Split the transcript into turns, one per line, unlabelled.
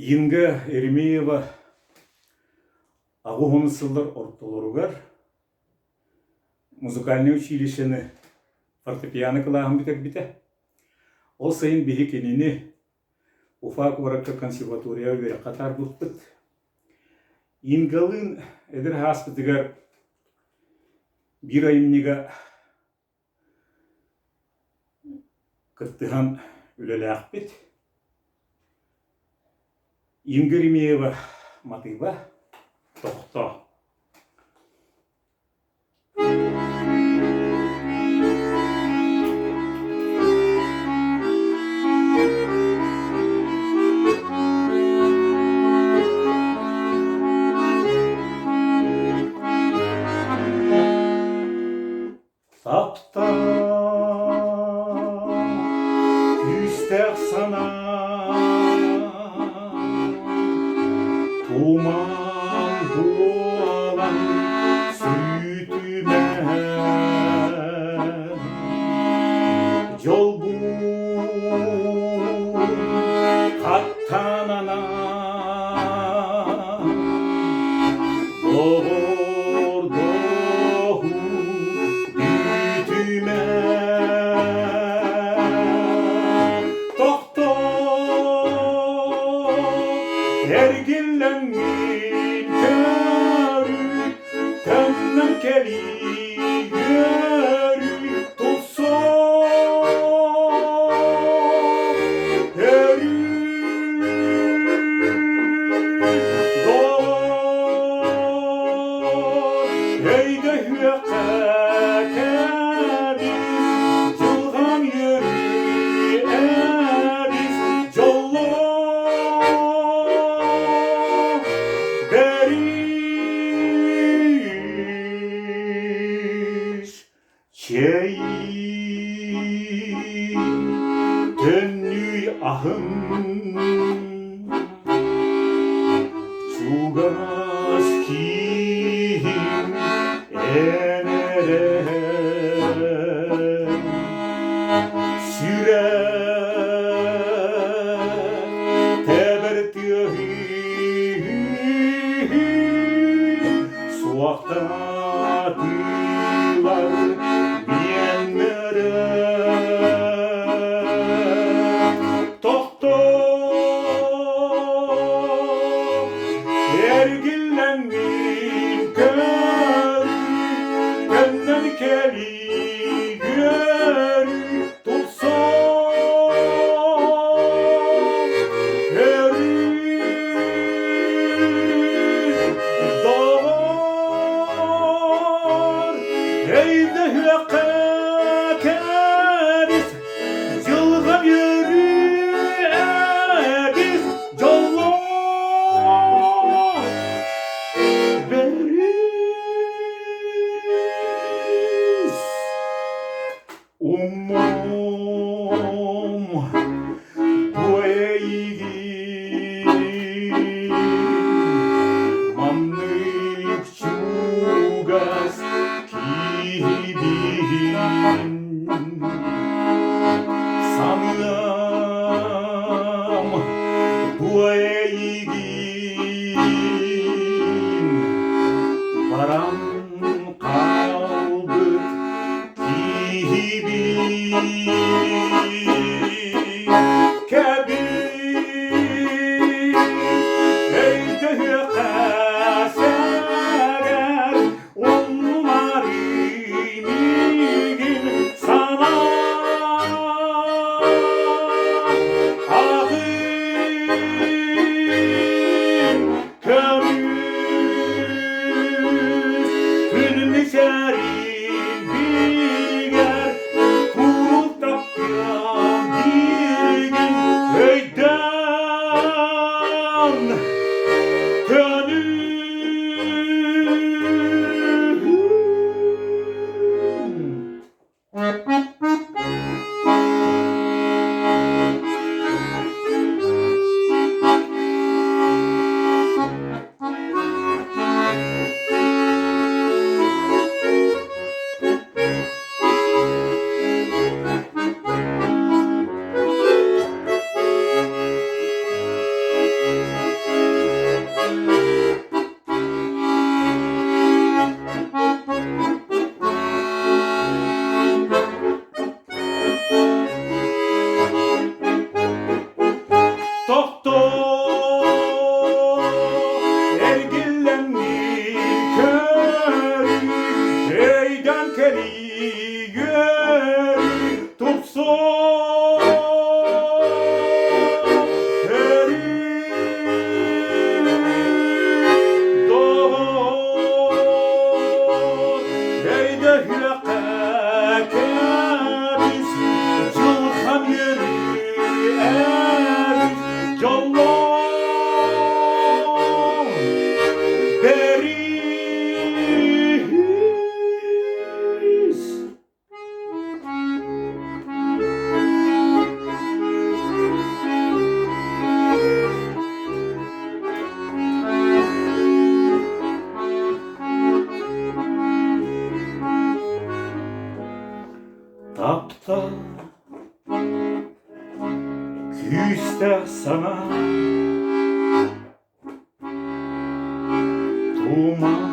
Инга Еремеева ағуғыны сылдар ортолоругар музыкальный училищені фортепиано кылағын бітек біте. Ол сайын бігі кенені Уфа Куракка консерватория өре қатар бұтпыт. Ингалын әдір хаспытыгар бір айымнега кыттыған үлелі ақпет. Инга Еремеева матыба тоқта. Сапта күстер сана Туман буалан sütüme Yol bu kattanana Doğur doğu bütüme Doktor ergillenin körü Tönnem keli görü Tutsun herü Doğur eyde hüyaka keriz Yılgan yürü eriz Jollo beriz Şey dönü ahım Çugas kim enere Süre tebertühü Suakta tüylar miyenlere Doktor ergillenin körü Gönlün keli görü Tutsun herü Doğur eyde hüyaka keriz Yılgan yürü eriz Jollo beriz Umum bu eğin Mamlık çugas kibin Sanırım bu eğin Param kaldı Kebir eyde hükaserer Onlar imigin sana Ahim kömür Hünni şerin bilger Kurul tapyan bilgin Heydan gönül Temiz Cılhan yeri eriz Callon deriz Tapta küste sana Duman